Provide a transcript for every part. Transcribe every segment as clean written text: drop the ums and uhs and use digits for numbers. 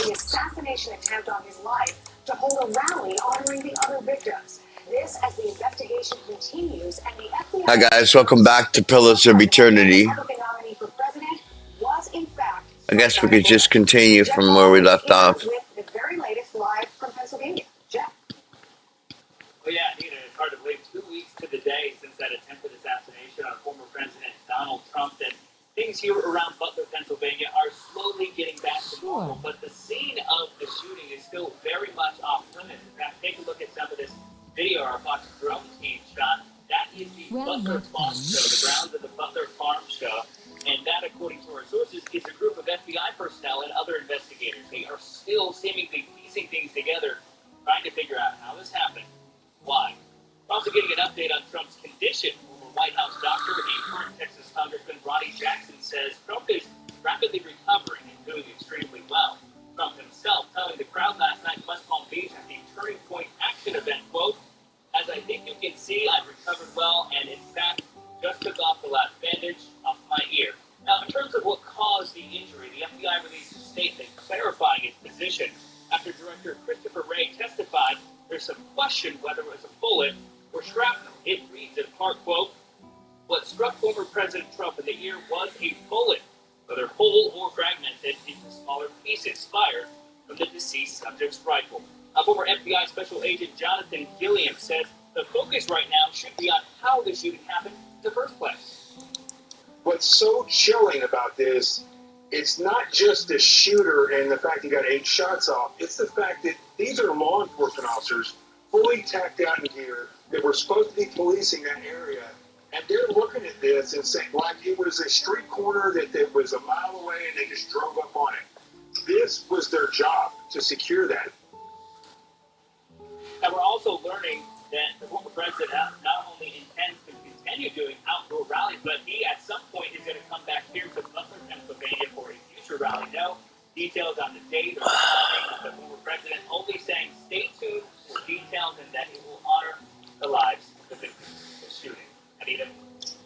the assassination attempt on his life to hold a rally honoring the other victims. This as the investigation continues and the FBI... Hi guys, welcome back to Pillars of Eternity. I guess we could just continue from where we left off. With the very latest live from Pennsylvania. Jeff. Well, yeah, Nina, it's hard to believe 2 weeks to the day since that attempted assassination on former President Donald Trump, and things here around Butler, Pennsylvania are slowly getting back to normal, but the scene of the shooting is still very much off limits. In fact, take a look at some of this video our Fox drone team shot. That is the Butler Farm Show, the grounds of the Butler Farm Show. And that, according to our sources, is a group of FBI personnel and other investigators. They are still seemingly piecing things together, trying to figure out how this happened, why. We're also getting an update on Trump's condition. Former White House doctor and current Texas Congressman Ronnie Jackson says Trump is rapidly recovering and doing extremely well. Trump himself telling the crowd last night in West Palm Beach at the Turning Point Action event, quote, "As I think you can see, I've recovered well, and in fact, just took off the last bandage off my ear." Now, in terms of what caused the injury, the FBI released a statement clarifying its position. After Director Christopher Wray testified, there's some question whether it was a bullet or shrapnel. It reads in part, quote, "What struck former President Trump in the ear was a bullet, whether whole or fragmented into smaller pieces, fired from the deceased subject's rifle." Former FBI Special Agent Jonathan Gilliam says the focus right now should be on how the shooting happened in the first place. What's so chilling about this, it's not just the shooter and the fact he got 8 shots off. It's the fact that these are law enforcement officers fully tacked out in gear that were supposed to be policing that area. And they're looking at this and saying, like it was a street corner that was a mile away and they just drove up on it. This was their job, to secure that. And we're also learning that the former president not only intends to continue doing outdoor rallies, but he at some point is going to come back here to Butler, Pennsylvania for a future rally. No details on the date or timing. The former president only saying stay tuned for details and that he will honor the lives of the victims of the shooting. Anita?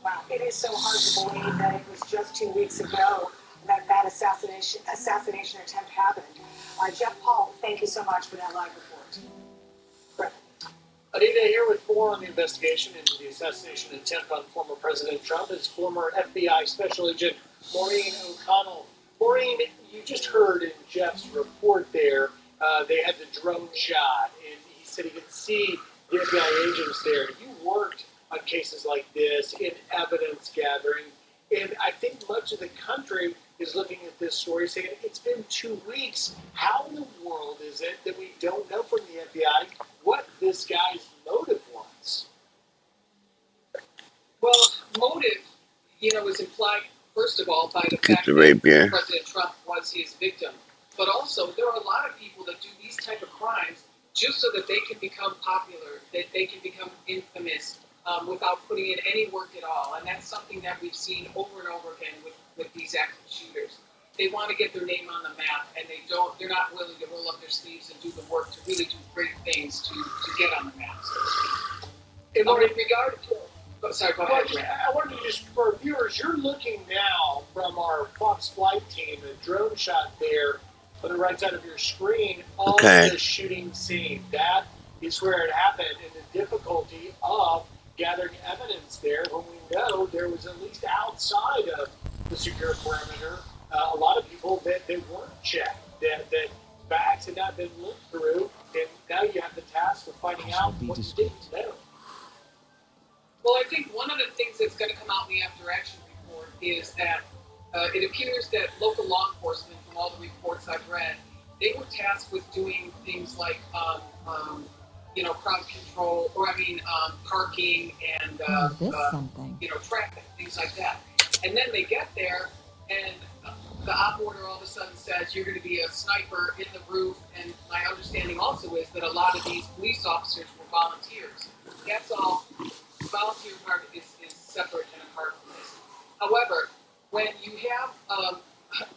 Wow, it is so hard to believe that it was just 2 weeks ago that assassination attempt happened. Jeff Paul, thank you so much for that live report. Anita, here with more on the investigation into the assassination attempt on former President Trump is former FBI Special Agent Maureen O'Connell. Maureen, you just heard in Jeff's report there, they had the drone shot, and he said he could see the FBI agents there. You worked on cases like this in evidence gathering, and I think much of the country is looking at this story saying, it's been 2 weeks. How in the world is it that we don't know from the FBI what this guy's motive was? Well, motive, is implied, first of all, by the fact that President Trump was his victim. But also, there are a lot of people that do these type of crimes just so that they can become popular, that they can become infamous without putting in any work at all. And that's something that we've seen over and over again with these active shooters. They want to get their name on the map, and they're not willing to roll up their sleeves and do the work to really do great things to get on the map, so to speak. In regard to... Oh, sorry, go ahead. I wanted to just, for our viewers, you're looking now from our Fox Flight team, a drone shot there on the right side of your screen on the shooting scene. That is where it happened, and the difficulty of gathering evidence there when we know there was, at least outside of the secure perimeter, a lot of people that weren't checked, that facts had not been looked through, and now you have the task of finding out what you didn't know. Well, I think one of the things that's going to come out in the after action report is that it appears that local law enforcement, from all the reports I've read, they were tasked with doing things like crowd control, or parking and traffic, things like that. And then they get there, and the op order all of a sudden says you're going to be a sniper in the roof. And my understanding also is that a lot of these police officers were volunteers. That's all. The volunteer part is separate and apart from this. However, when you have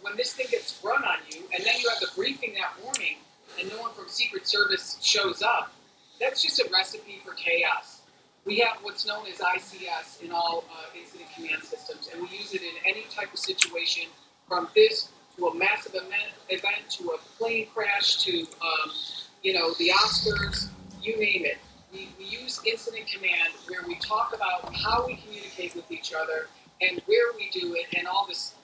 when this thing gets sprung on you, and then you have the briefing that morning, and no one from Secret Service shows up, that's just a recipe for chaos. We have what's known as ICS in all incident command systems, and we use it in any type of situation, from this to a massive event, to a plane crash, to the Oscars, you name it. We use incident command where we talk about how we communicate with each other and where we do it and all this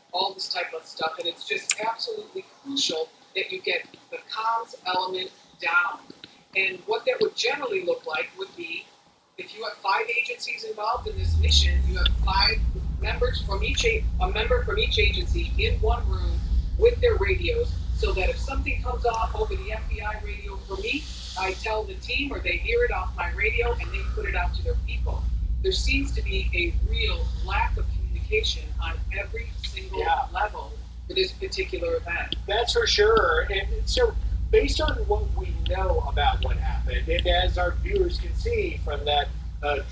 type of stuff. And it's just absolutely crucial that you get the comms element down. And what that would generally look like would be, if you have 5 agencies involved in this mission, you have 5 members from a member from each agency in one room with their radios, so that if something comes off over the FBI radio for me, I tell the team, or they hear it off my radio and they put it out to their people. There seems to be a real lack of communication on every single level for this particular event. That's for sure. And so, based on what we know about what happened, and as our viewers can see from that live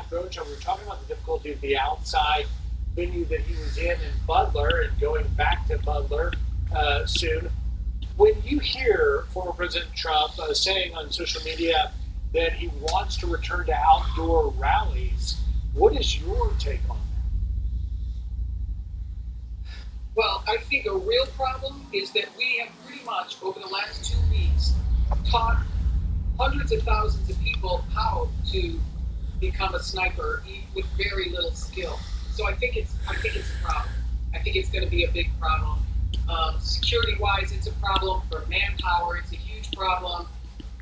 drone show, we were talking about the difficulty of the outside venue that he was in Butler and going back to Butler soon. When you hear former President Trump saying on social media that he wants to return to outdoor rallies, what is your take on that? Well, I think a real problem is that we have pretty much, over the last 2 weeks, taught hundreds of thousands of people how to become a sniper with very little skill. So I think it's a problem. I think it's going to be a big problem. Security-wise, it's a problem. For manpower, it's a huge problem.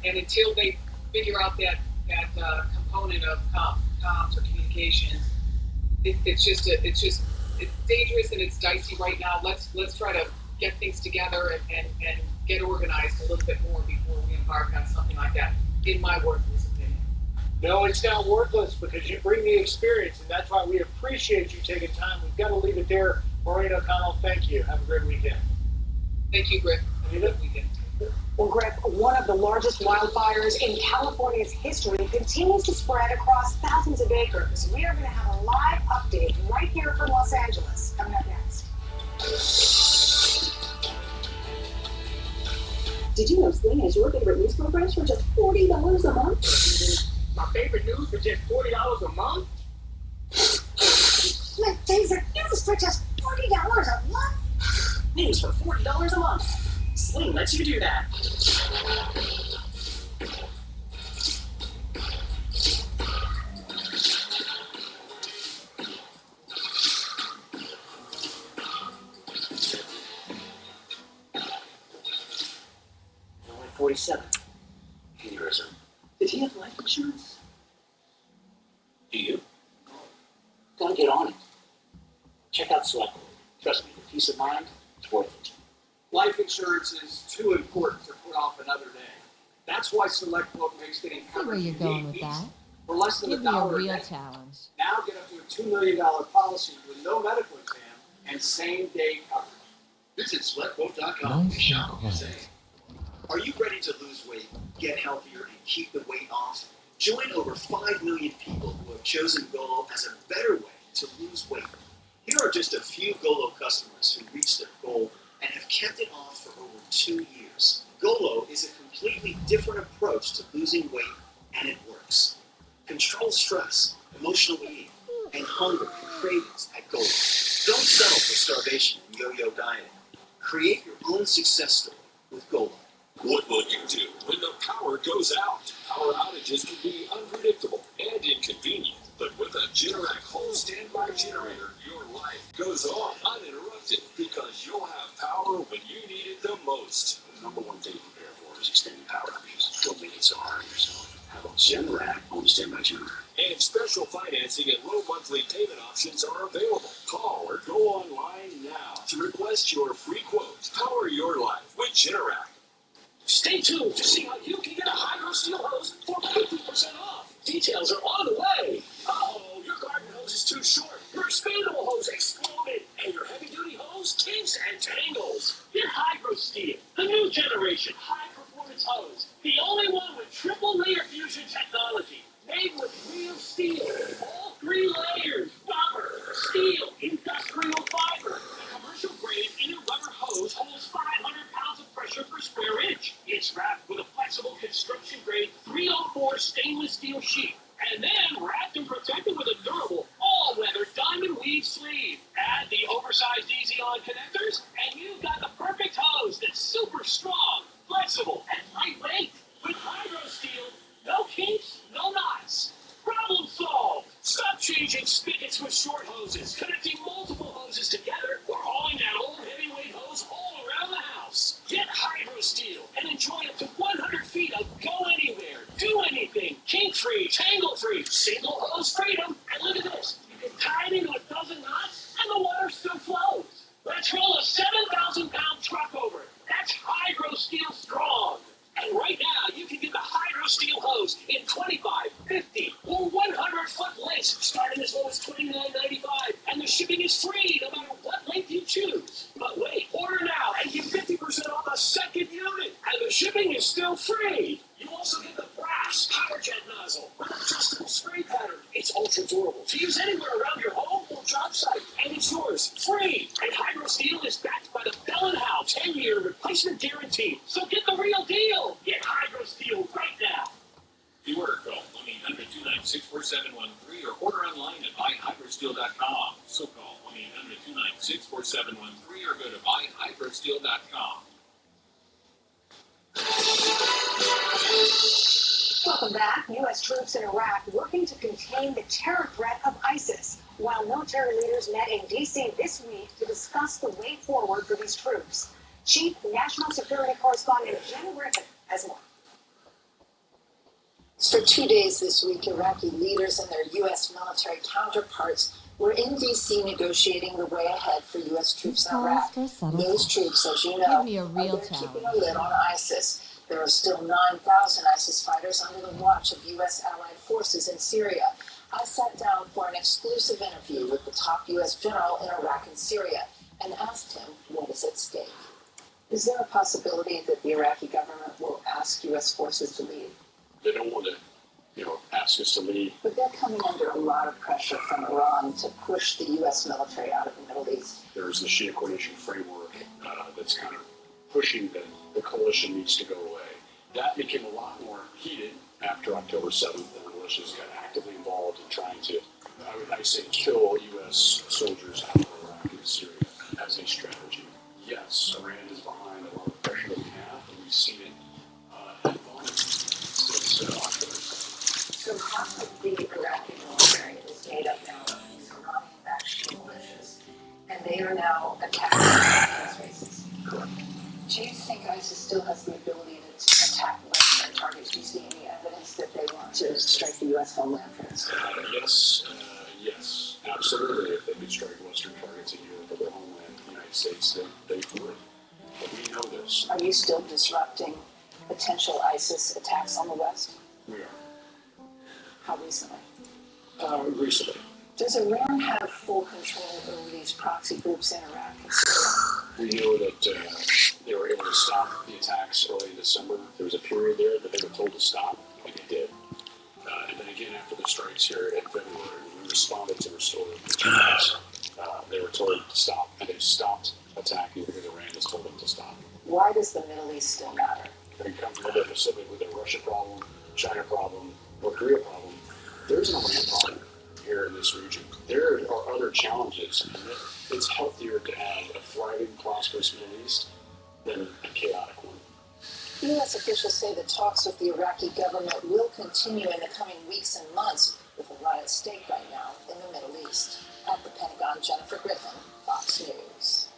And until they figure out that component of comms or communications, it's dangerous and it's dicey right now. Let's try to get things together and get organized a little bit more before we embark on something like that, in my worthless opinion. No, it's not worthless because you bring the experience, and that's why we appreciate you taking time. We've got to leave it there. Maureen O'Connell, thank you. Have a great weekend. Thank you, Griff. Have a good weekend. Well, Griff, one of the largest wildfires in California's history continues to spread across thousands of acres. We are going to have a live update right here from Los Angeles coming up next. Did you know Sling has your favorite news programs for just $40 a month? My favorite news for just $40 a month? My favorite news for just $40 a month? News for $40 a month. Sling lets you do that. Only 47. Aneurysm. Did he have life insurance? Do you? Gotta get on it. Check out Select. Trust me, for peace of mind, it's worth it. Life insurance is too important to put off another day. That's why Select Quote makes getting I see where you're going with that. for less than Give me a $1 a real day. challenge. Now get up to a $2 million policy with no medical exam and same-day coverage. Visit SelectQuote.com to shop and save. Are you ready to lose weight, get healthier, and keep the weight off? Join over 5 million people who have chosen Golo as a better way to lose weight. Here are just a few Golo customers who reached their goal and have kept it off for over 2 years. Golo is a completely different approach to losing weight, and it works. Control stress, emotional eating, and hunger and cravings at Golo. Don't settle for starvation and yo-yo dieting. Create your own success story with Golo. What will you do when the power goes out? Power outages can be unpredictable and inconvenient, but with a Generac home standby generator, your life goes on uninterrupted because you'll have power when you need it the most. The number one thing to prepare for is extending power outages. Don't make it so hard on yourself. Have a Generac home standby generator. And special financing and low monthly payment options are available. Call or go online now to request your free quote. Power your life with Generac. Stay tuned to see how you can get a Hydro Steel hose for 50% off. Details are on the way. Oh, your garden hose is too short. Your expandable hose exploded. And your heavy-duty hose kinks and tangles. Get Hydro Steel, the new generation high-performance hose. The only one with triple layer fusion technology. Made with real steel. All 3 layers. Rubber, steel, industrial fiber. The commercial-grade inner rubber hose holds 500 pounds of pressure per square inch. It's wrapped with a flexible construction-grade 304 stainless steel sheet. And then wrapped and protected with a durable, all-weather diamond weave sleeve. Add the oversized easy-on connectors, and you strong, flexible, and lightweight. With Hydro Steel, no kinks, no knots. Problem solved. Stop changing spigots with short hoses, connecting multiple hoses together, or hauling that old heavyweight hose all around the house. Get Hydro Steel and enjoy up to 100 feet of go anywhere, do anything, kink-free, tangle-free, single hose freedom. And look at this. You can tie it into a dozen knots, and the water still flows. Let's roll a 7,000-pound truck over it. That's Hydro Steel strong. And right now, you can get the Hydro Steel hose in 25, 50, or 100-foot lengths, starting as low as $29.95. And the shipping is free, no matter what length you choose. But wait, order now and get 50% off a second unit. And the shipping is still free. You also get the brass power jet nozzle with adjustable spray pattern. It's ultra durable to use anywhere around your home or job site. And it's yours, free. And Hydro Steel is backed by the Bell & Howell 10-year replacement guarantee. So get the real deal. Get Hydro Steel right now. You order, call 1-800-296-4713 or order online at buyhydrosteel.com. So call 1-800-296-4713 or go to buyhydrosteel.com. Welcome back. U.S. troops in Iraq working to contain the terror threat of ISIS, while military leaders met in D.C. this week to discuss the way forward for these troops. Chief National Security Correspondent Jen Griffin has more. For 2 days this week, Iraqi leaders and their U.S. military counterparts were in D.C. negotiating the way ahead for U.S. troops in Iraq. Those troops, as you know, are keeping a lid on ISIS. There are still 9,000 ISIS fighters under the watch of U.S. allied forces in Syria. I sat down for an exclusive interview with the top U.S. general in Iraq and Syria and asked him what is at stake. Is there a possibility that the Iraqi government will ask U.S. forces to leave? They don't want to, ask us to leave. But they're coming under a lot of pressure from Iran to push the U.S. military out of the Middle East. There's the Shia coordination framework that's kind of pushing the coalition needs to go away. That became a lot more heated after October 7th. The militias got actively involved in trying to, I say, kill U.S. soldiers out of Iraq and Syria as a strategy. Yes, Iran is behind a lot of pressure that we have, and we've seen it at volume since October 7th. So half of the Iraqi military is made up now of these Iranian-backed militias, and they are now attacking ISIS races. Correct. Do you think ISIS still has the ability to attack Western targets? Do you see any evidence that they want to strike the U.S. homeland, for instance? Yes, absolutely. If they could strike Western targets in Europe or their homeland, the United States, they would. But we know this. Are you still disrupting potential ISIS attacks on the West? We are. How recently? Recently. Does Iran have full control over these proxy groups in Iraq and Syria? We know that they were able to stop the attacks early in December. There was a period there that they were told to stop, and they did. And then again, after the strikes here in February, we responded to restore the attacks. They were told to stop, and they stopped attacking because Iran has told them to stop. Why does the Middle East still matter? They come to the Pacific with a Russia problem, China problem, North Korea problem. There's an Iran problem here in this region. There are other challenges, and it's healthier to have a thriving, prosperous Middle East than a chaotic one. U.S. officials say the talks with the Iraqi government will continue in the coming weeks and months, with a lot at stake right now in the Middle East. At the Pentagon, Jennifer Griffin, Fox News.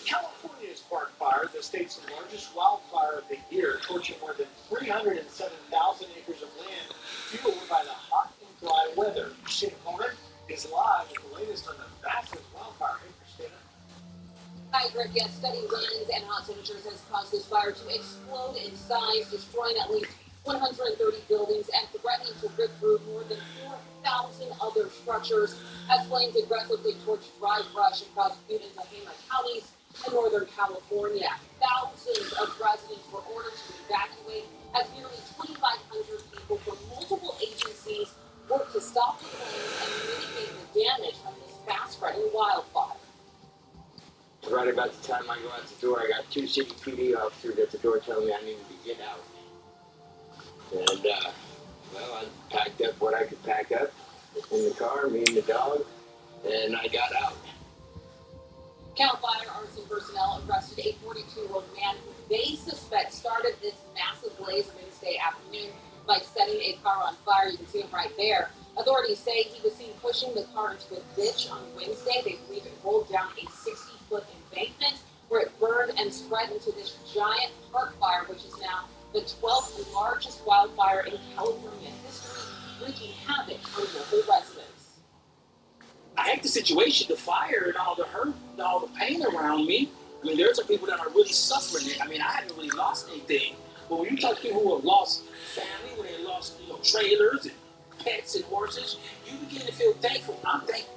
California sparked fire, the state's largest wildfire of the year, torching more than 307,000 acres of land, fueled by the hot and dry weather. Shane Coleman is live with the latest on the massive wildfire. Hey, Christina. Hi, Greg. Yes, steady winds and hot temperatures has caused this fire to explode in size, destroying at least 130 buildings and threatening to rip through more than 4,000 other structures as flames aggressively torched dry brush across Butte and Tehama counties in Northern California. Thousands of residents were ordered to evacuate as nearly 2,500 people from multiple agencies worked to stop the flames and mitigate the damage from this fast-spreading wildfire. Right about the time I go out the door, I got 2 CPD officers at the door telling me I needed to get out. And, I packed up what I could pack up in the car, me and the dog, and I got out. Cal Fire arson personnel arrested a 42-year-old man who they suspect started this massive blaze Wednesday afternoon by setting a car on fire. You can see him right there. Authorities say he was seen pushing the car into a ditch on Wednesday. They believe it rolled down a 60-foot embankment where it burned and spread into this giant park fire, which is now the 12th largest wildfire in California history, wreaking havoc on local residents. I hate the situation, the fire and all the hurt and all the pain around me. I mean, there's some people that are really suffering. I mean, I haven't really lost anything. But when you talk to people who have lost family, when they lost, trailers and pets and horses, you begin to feel thankful. I'm thankful.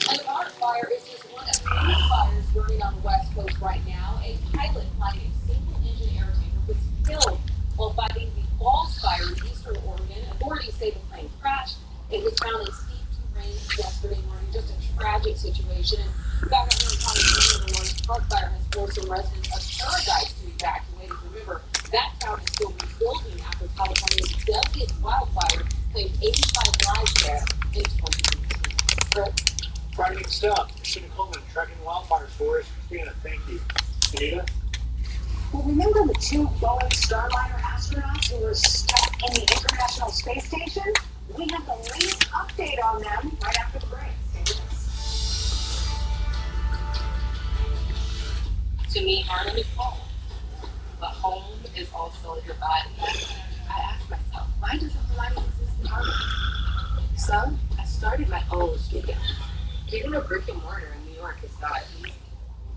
And the park fire is just one of many fires burning on the West Coast right now. A pilot flying a single-engine air tanker was killed while fighting the false fire in eastern Oregon. Authorities say the plane crashed. It was found in steep terrain yesterday morning. Just a tragic situation. And back up here in California, the largest park fire has forced some residents of Paradise to evacuate. Remember, that town is still rebuilding after California's deadliest wildfire claimed 85 lives there in 2018. Frightening stuff. Christina Coleman tracking wildfires for us. Christina, thank you. Anita? Well, remember the two Boeing Starliner astronauts who were stuck in the International Space Station? We have the latest update on them right after the break. Stay with us. To me, harm is home, but home is also your body. I asked myself, why doesn't the body exist in harmony? So I started my own studio. Getting a brick and mortar in New York is not easy.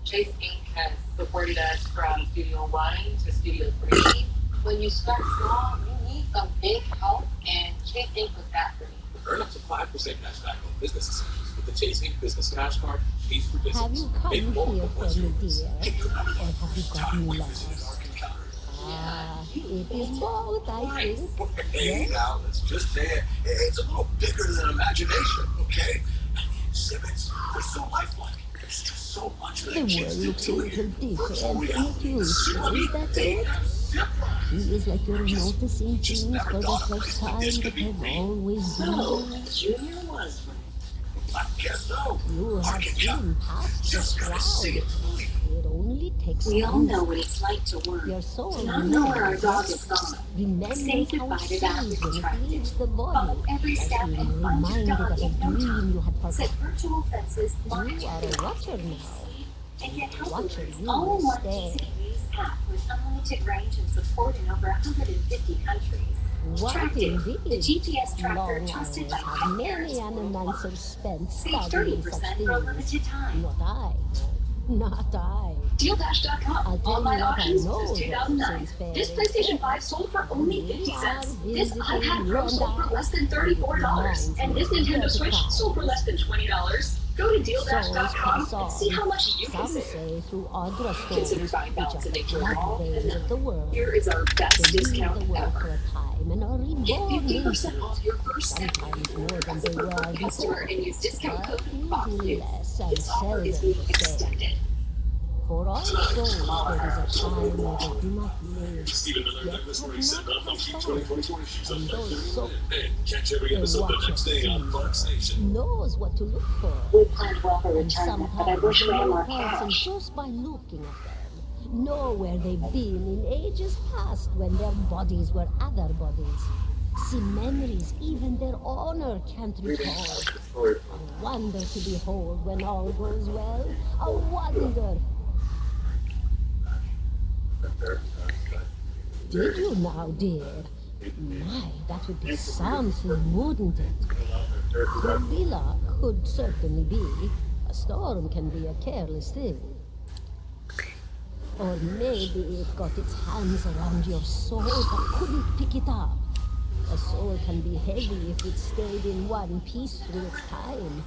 Chase Inc. has supported us from Studio 1 to Studio 3. When you start small, you need some big help, and Chase Inc. was that for me. Earn up to 5% cash back on business essentials with the Chase Inc. Business Cash Card. Pays for business. Have you come Make here more for than what's me, yours. dear? Can you imagine Or have you gotten time lost? visiting our encounter? It is both, I think. Hey, now, let's just say it's a little bigger than imagination, okay? And the exhibits are so lifelike. There's just so much that The world kids looks do a to little it. different Virtual than it reality, used to. tsunami, Is that they it? have zip lines. Feels like you're noticing Just things never for the thought a first place like time this that could be have real. always So, been. Junior was right. I guess so. You have Market seen cap. past the Just gotta see crowd. it to believe it. It only takes We all time. know what it's like to worry. Your soul To not know where our remembers. dog is gone. Remembers Say how goodbye it to that feels which when it attracted. leaves the body. Follow every Like step being and find your reminded dog of a in no dream time. you had Set forgotten. virtual fences, You monitor are a your watcher activity, now. and get help Watcher alerts you all in one stay. easy-to-use app with unlimited range and support in over 150 countries. What Tractive, indeed? the GPS tracker Long trusted hours by have pet many parents animals worldwide. spent Save studying such 30% for a things. limited time. Not I. Not I. DealDash.com. I'll tell Online you what I auctions know since about 2009. since fair This is PlayStation fair. 5 sold for only We 50 are cents. This visiting iPad you Pro and sold for I. less than $34. And this Nintendo Switch sold for less than $20. Go to Souls DealDash.com pass and see how on. much you can Some save. say through Audra Consider stones, buying which balance are and the make your wall blood veins of the world. Here is our best They leave discount the world for ever. a time and are Get reborn into 50% off it. your first set Sometimes more than as a they were preferred customer before, and use discount but code usually BOSSNEWS. less and This offer is seldom being the same. extended. For all souls, there is a time where they do not live, Stephen Miller, yet Douglas have Race, not NFL passed Keep on. 2020 she's And up those there. souls, And catch every the episode the watcher next day on Park Station. knows what to look for. We planned well for And retirement, but I sometimes wish the we had young more person, cash. just by looking at them, know where they've been in ages past when their bodies were other bodies. See memories even their honor can't recall. A wonder to behold when all goes well. A wonder. Did you now, dear? My, that would be something, wouldn't it? Could be luck, could certainly be. A storm can be a careless thing. Or maybe it got its hands around your soul but couldn't pick it up. A soul can be heavy if it stayed in one piece through its time.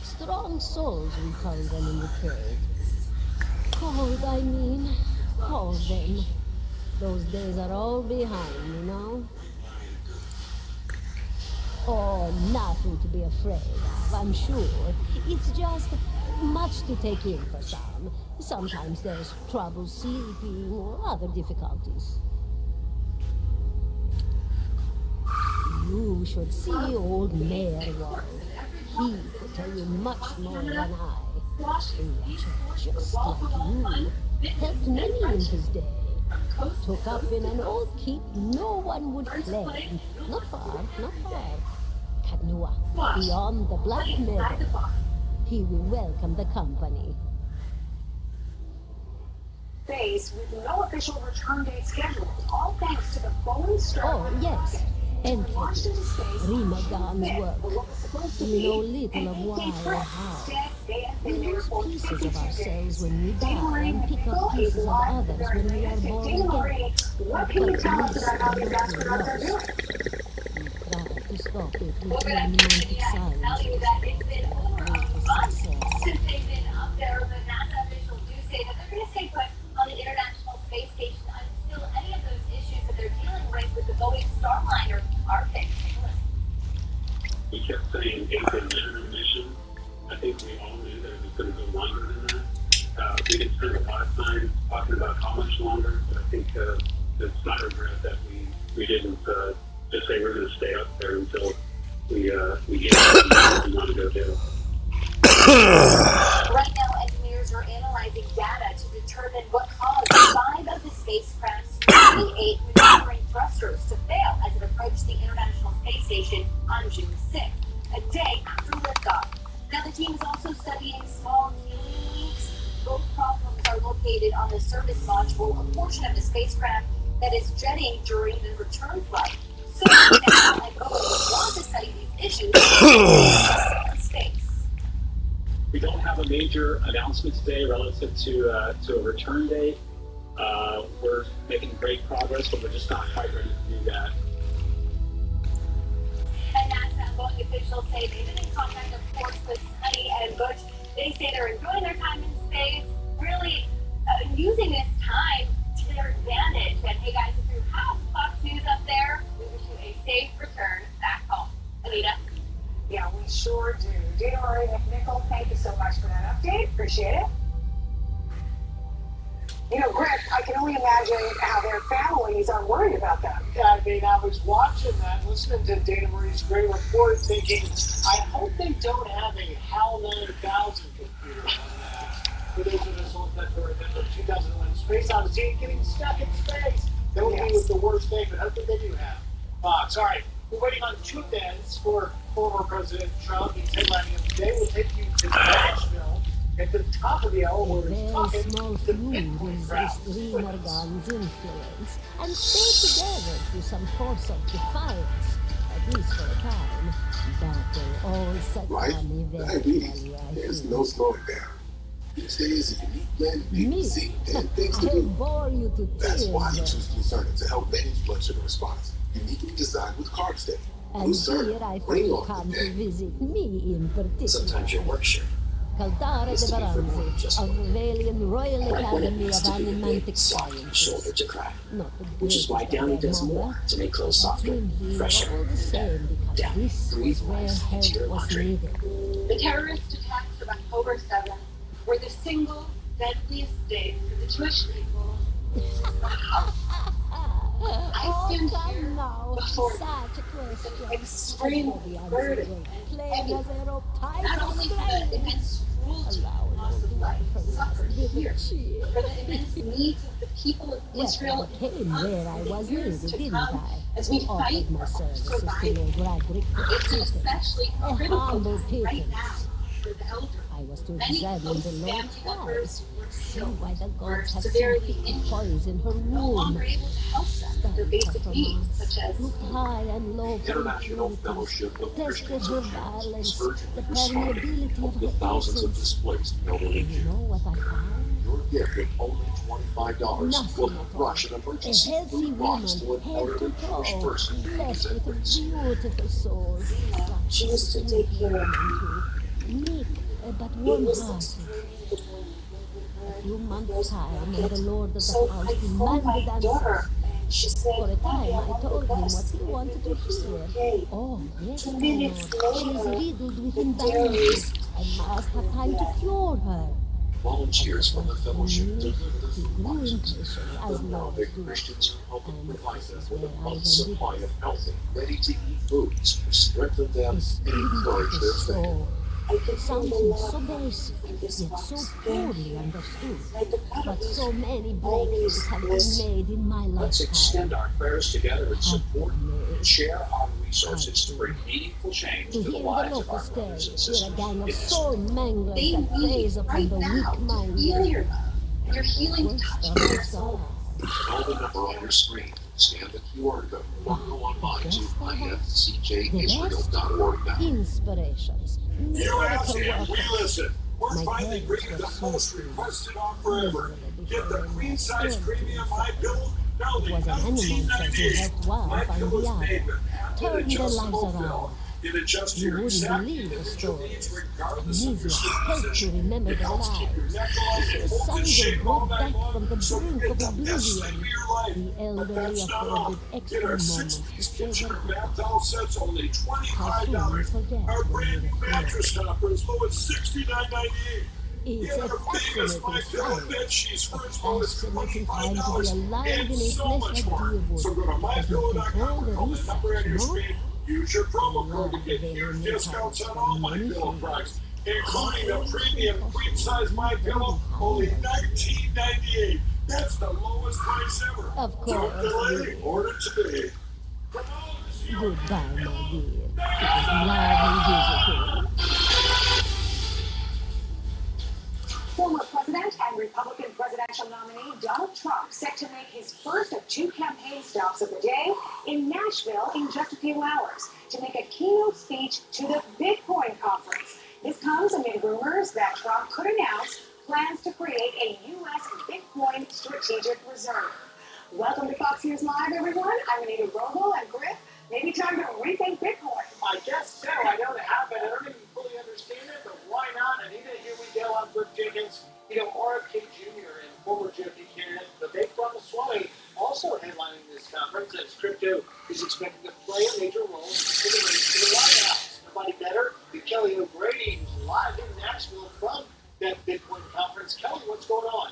Strong souls, we call them in the trade. Cold, I mean. Cold them. Those days are all behind, you know? Oh, nothing to be afraid of, I'm sure. It's just much to take in for some. Sometimes there's trouble sleeping or other difficulties. You should see old Mayor Wall. He could tell you much more than I. Just like you, helped many in his day. Took up in an old keep no one would claim. Not far, not far. Kadnua, beyond the Black Meadow. He will welcome the company. Base with no official return date scheduled, all thanks to the Boeing Starliner Oh, yes. rocket. Launched into space, Rimagan's work. for what was supposed to We be know little of an why 8-day or trip. how. Instead, they have We been there lose for pieces 52 of ourselves days. when we Dana die Marie and pick up McNichol is pieces of live at the others very when we are latest. And born Dana again. Marie, what can But you tell at us least about how we're these not astronauts are lost. doing? We tried to stop it with We're gonna have to romantic continue on to tell you silences. that it's been over a Greatest month success. since they've been up there. The NASA officials do say that they're going to stay put on the International Space Station until any of those issues that they're dealing with the Boeing Starliner are fixed. He kept saying 8-day minimum mission. I think we all knew that it was going to go longer than that. We didn't spend a lot of time talking about how much longer, but I think it's not a regret that we didn't just say we're going to stay up there until we get what we want to go do. Right now, engineers are analyzing data to determine what caused 5 of the spacecraft's 28 maneuvering thrusters to fail as it approached the International Space Station on June 6th, a day after liftoff. Now, the team is also studying small helium leaks. Both problems are located on the service module, a portion of the spacecraft that is jetting during the return flight. So now, I want to study these issues in space. We don't have a major announcement today relative to a return date. We're making great progress, but we're just not quite ready to do that. And NASA and Boeing officials say they've been in contact, of course, with Honey and Butch. They say they're enjoying their time in space, really using this time to their advantage. And hey guys, if you have Fox News up there, we wish you a safe return back home. Anita? Yeah, we sure do. Dana Marie McNichol, thank you so much for that update. Appreciate it. You know, Greg, I can only imagine how their families are worried about them. I mean, I was watching that, listening to Dana Marie's great report, thinking, I hope they don't have a HAL 9000 computer on that. For those of us old enough to remember 2001 Space Odyssey and getting stuck in space. That would be with the worst thing, but hopefully they do have Fox. All right, we're waiting on 2 events for former President Trump. He's headlining them today. We'll take you to Nashville. At the top of the hour, we're talking Small to feud Bitcoin is crowd. Rimagan's influence and stay together through some force of defiance, at least for a time. But they all succumb eventually, There's no slowing down. Each day is a unique blend of people to see and things to I do. bore you to That's tears. why you choose Lucerne to help manage blood sugar response. Uniquely designed with carb steady. And here I thought you come to visit me in particular. Sometimes your work shirt. Caldara de Baranzi, of the Valiant Royal Like when it Academy needs of to be a Animantic big, soft Sciences. shoulder to cry. Not the Which is why greatest Downy of does their more mother. to make clothes softer, All fresher, the and same, better. because Downy, this breathe was where life into your help was laundry. needed. The terrorist attacks of October 7th were the single deadliest day for the Jewish people. I stand here before you with an extreme burden and heaviness, not only for the immense cruelty and loss of life suffered here, for the immense needs of the people of Israel I came where I was needed, didn't I? as we fight Offered my for services to survival. Lord Bradrick for It's an pittance. especially A critical humble time right pittance. now for the elderly. I was to Many examine close the Lord's family members wives, were see killed, why the were gods had severely seen fit to injured, poison her no womb. longer able to help them with their basic needs, such as Looked high and low for International impurities, Fellowship of tested Christians her of Jesus violence, is the urgently responding permeability to of help the her thousands of essence. displaced elderly You Jews. know what I found? Your gift of only $25 Nothing will at help all. rush an A emergency healthy food box to woman, an head elderly to Jewish toe, person who is blessed at with a risk. beautiful soul. she was to take care of you. Meek, but It was warm-hearted. extremely A few months' time, and the Lord of the So house I phoned my demanded daughter, answers. and she said, For a time, "Mommy, I want told the him what best. he wanted to hear. Okay." Oh, yes, 2 my minutes Lord. She is later, riddled with the imbalances. terrorists I must have time to cure her. Volunteers from the fellowship deliver the He food grew boxes. impatient, as The Lords Nordic do. Christians are helping And provide this them is with a where I month's ended supply up. of healthy, ready-to-eat foods to strengthen them A and student of encourage the their faith. soul. Something so basic, yet so poorly understood. But so many breakthroughs have been made in my Let's extend lifetime. our prayers together and support and share our resources to bring meaningful change To to the hear the lives of our locusts brothers and hear a sisters gang in of this soul world. manglers They that preys need upon right the now to feel weak-minded. your love and your healing touch in their soul. Call the number on your screen, scan the QR code, or go online to ifcjisrael.org now. Inspirations, You ask miracle and we workers. listen. We're My finally parents bringing were the so most free, requested offer ever. Get the before queen size they premium My Pillow, now It only was an animancer who $19.98. helped one My find the Pillow's other, made with patented turned their lives adjustable around. fill. It adjusts to You your wouldn't exact believe the individual needs stories. regardless of your Amnesia sleep helped to position. remember It their helps keep your lives. neck alive and holds its Suicidal shape all brought night back long from the so you brink get of the best sleep oblivion. of your life. The But elderly that's not all. afforded Get extra our moments to 6-piece savor kitchen or the bath towel sets only How soon you $25. forget Our when brand you're new afraid. mattress topper as low as $69.98. It's Get a our famous My fascinating Pillow sight. bed sheets for A as low as fascinating time to be $25 alive and in a so place much like more. Deerwood. So go to Because you can mypillow.com all or the call the number on research, your no? screen. Use your promo A code lot to of get available huge new discounts titles on for all My many Pillow fingers. products, including the But premium queen size My Pillow, only $19.98. That's the lowest price ever. Of Don't course, delay. dear. Order today. Goodbye, my dear. It was lovely visiting. Former president and Republican presidential nominee Donald Trump set to make his first of two campaign stops of the day in Nashville in just a few hours to make a keynote speech to the Bitcoin conference. This comes amid rumors that Trump could announce plans to create a U.S. Bitcoin strategic reserve. Welcome to Fox News Live, everyone. I'm Anita Rogel and Griff. Maybe time to rethink Bitcoin. I guess so. I know they have it. I don't even fully understand it, but why not? Anita, here we go on Griff Jenkins. You know, RFK Jr. and former GOP candidate Vivek Ramaswamy also headlining this conference as crypto is expected to play a major role in the race to the White House. Nobody better than Kelly O'Grady, who's live in Nashville from that Bitcoin conference. Kelly, what's going on?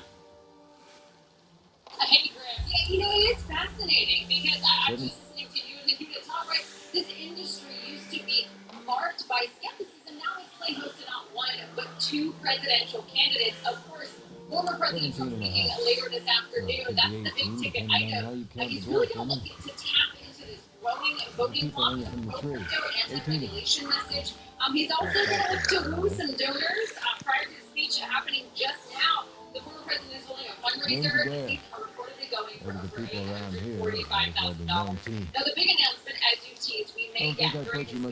Hey, Griff. Yeah, you know, it is fascinating because I'm just listening to you and Nikita talk, right? This industry used to be marked by skepticism. Now it's playing hosted not one, but two presidential candidates. Of course, former President Trump speaking later this afternoon. That's the big ticket item. He's really going to look to tap into this growing voting bloc with pro-crypto and anti-regulation message. He's also going to look to woo some donors. Prior to the speech happening just now, the former president is holding a fundraiser. These are reportedly going for $45,000. Now, the big announcement, as you teased, we may get during the speech,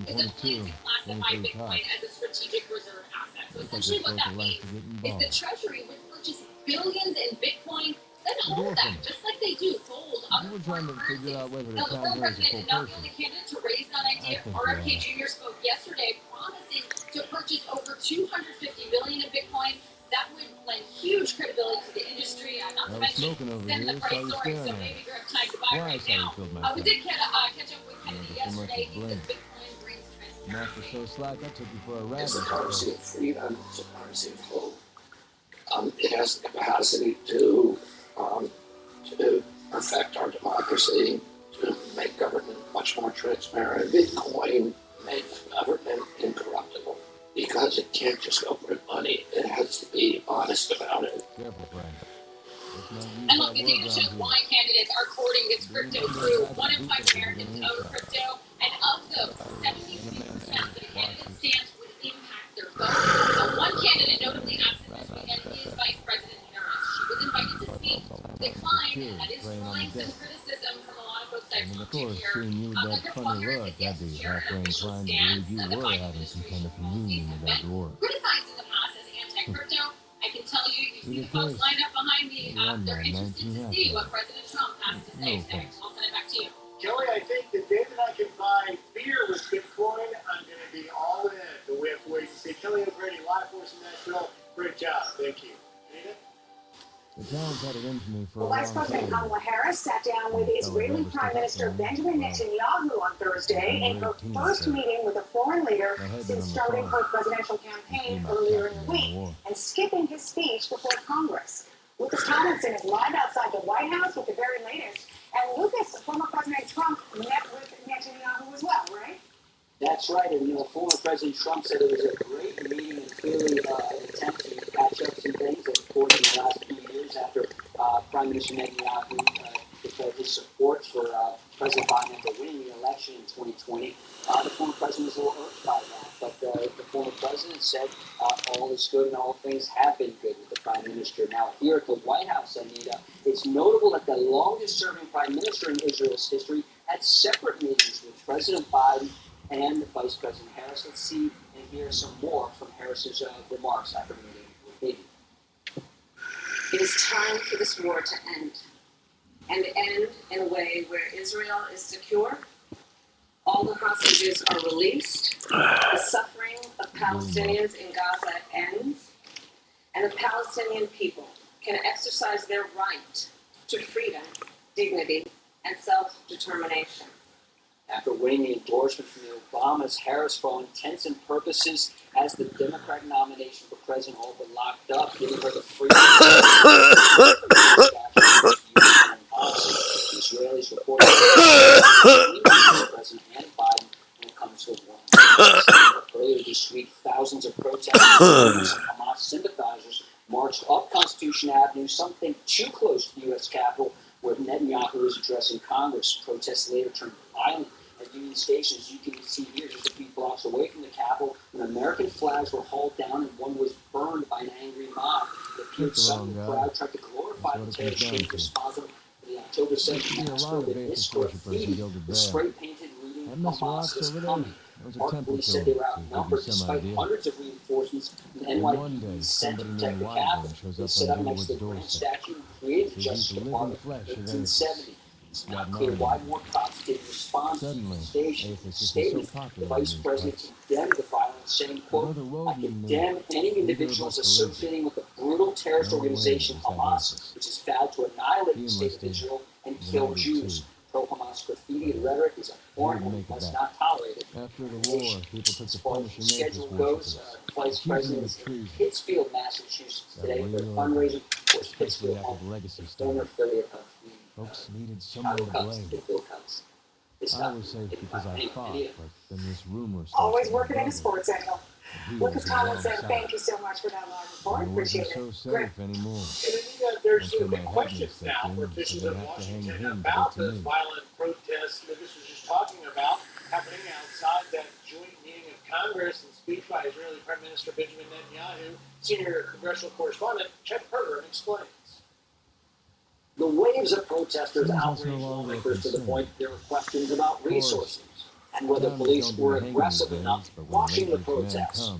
is a plan to classify Bitcoin as a strategic reserve asset. So essentially what that means is the Treasury would purchase billions in Bitcoin, then hold that, just like they do gold, other foreign currencies. Now, the former president is not the only candidate to raise that idea. RFK Jr. spoke yesterday promising to purchase over $250 billion in Bitcoin. That would lend huge credibility to the industry, not to mention send the price soaring, so maybe you're time to buy right now. We did catch up with Kennedy yesterday. He said Bitcoin brings transparency. It's a currency of freedom. It's a currency of hope. It has the capacity to affect our democracy, to make government much more transparent. Bitcoin makes government incorruptible because it can't just go print money. It has to be honest about it. And look, the data shows why candidates are courting this crypto crew. 1 in 5 Americans own crypto, and of those, 72% of the candidate stance would impact their vote. One candidate notably absent this weekend is Vice President Harris. She was invited to speak, declined, and that is drawing some criticism from a lot of folks I've talked to here. While Harris is yet to share an official stance, the Biden administration policies have been criticized in the past as anti-crypto. I can tell you, you see the folks lined up behind me. They're interested to see what President Trump has to say today. I'll send it back to you. Kelly, I think the day that I can buy beer with Bitcoin, I'm going to be all in. But we have to wait and see. Kelly O'Grady, live for us in Nashville. Great job. Thank you. Anita? Vice President Kamala Harris sat down with Israeli Prime Minister Benjamin Netanyahu on Thursday in her first meeting with a foreign leader since starting her presidential campaign earlier in the week and skipping his speech before Congress. Lucas Tomlinson is live outside the White House with the very latest. And Lucas, former President Trump met with Netanyahu as well, right? That's right, and former President Trump said it was a great meeting and clearly an attempt to patch up some things. And of course, in the last few years after Prime Minister Netanyahu declared his support for President Biden after winning the election in 2020, the former president was a little irked by that. But the former president said all is good and all things have been good with the Prime Minister. Now, here at the White House, Anita, it's notable that the longest-serving Prime Minister in Israel's history had separate meetings with President Biden and Vice President Harris. Let's see and hear some more from Harris's remarks after the meeting with Haiti. It is time for this war to end, and end in a way where Israel is secure, all the hostages are released, the suffering of Palestinians in Gaza ends, and the Palestinian people can exercise their right to freedom, dignity, and self-determination. After winning the endorsement from the Obamas, Harris, for all intents and purposes, has the Democratic nomination for President Obama locked up, giving her the freedom the Israelis reported President and Biden when it comes to war. Earlier this week, thousands of protesters and Hamas sympathizers marched up Constitution Avenue, some think too close to the U.S. Capitol, where Netanyahu is addressing Congress. Protests later turned violent at Union Station, as you can see here, just a few blocks away from the Capitol, when American flags were hauled down and one was burned by an angry mob. It appeared some crowd tried to glorify the terrorist group responsible for the October 7th massacre with this graffiti, the spray-painted reading Hamas is coming. Park police said they were outnumbered despite hundreds of reinforcements from the NYPD sent to protect the Capitol. They set up next to the Grant statue and created the Justice Department in 1870. It's not clear why more cops didn't respond to the station. Statement, the vice president condemned the violence, saying, quote, I condemn any individuals associating with the brutal terrorist organization Hamas, which has vowed to annihilate the state of Israel and kill Jews. Pro-Hamas graffiti and rhetoric is abhorrent and must not tolerate it. After the war, people took the punishing schedule goes, Vice President is in Pittsfield, Massachusetts today for a fundraiser for Pittsfield Home, former affiliate of the folks needed someone to blame. I was safe because I fought, but then this rumor started. Always working in a sports angle. Lucas Tomlinson, thank you so much for that live report. Appreciate it. I wasn't so safe anymore. There's some questions now for officials in Washington about those violent protests that this was just talking about happening outside that joint meeting of Congress and speech by Israeli Prime Minister Benjamin Netanyahu. Senior congressional correspondent Chet Perger explains. The waves of protesters outraged lawmakers to the point there were questions about resources and whether police were aggressive enough quashing the protests.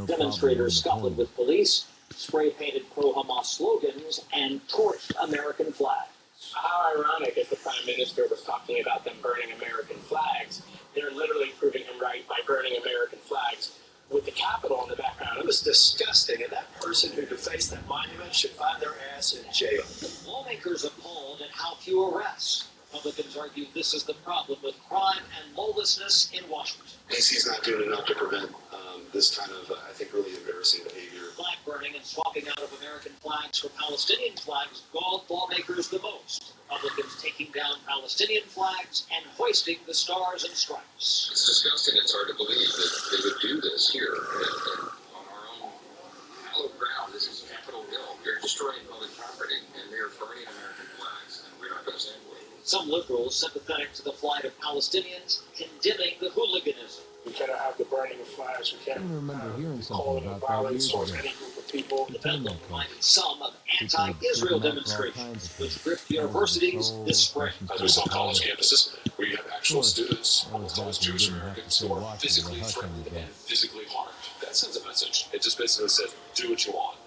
Demonstrators scuffled with police, spray-painted pro-Hamas slogans, and torched American flags. How ironic if the Prime Minister was talking about them burning American flags. They're literally proving him right by burning American flags with the Capitol in the background. It was disgusting, and that person who defaced that monument should find their ass in jail. Lawmakers appalled at how few arrests. Republicans argue this is the problem with crime and lawlessness in Washington. DC's not doing enough to prevent this kind of, I think, really embarrassing behavior. Flag burning and swapping out of American flags for Palestinian flags galled lawmakers the most. Republicans taking down Palestinian flags and hoisting the stars and stripes. It's disgusting. It's hard to believe that they would do this here and on our own hallowed ground. This is Capitol Hill. They're destroying public property and they're burning American flags, and we're not going to stand for it. Some liberals sympathetic to the flight of Palestinians condemning the hooliganism. We cannot have the burning of flags. We can't call it violence towards any group of people. The pendulum reminded some of anti-Israel demonstrations which gripped universities this spring. As we saw college campuses, where you have actual students, almost Jewish Americans, who are physically threatened and physically harmed. That sends a message. It just basically says, do what you want.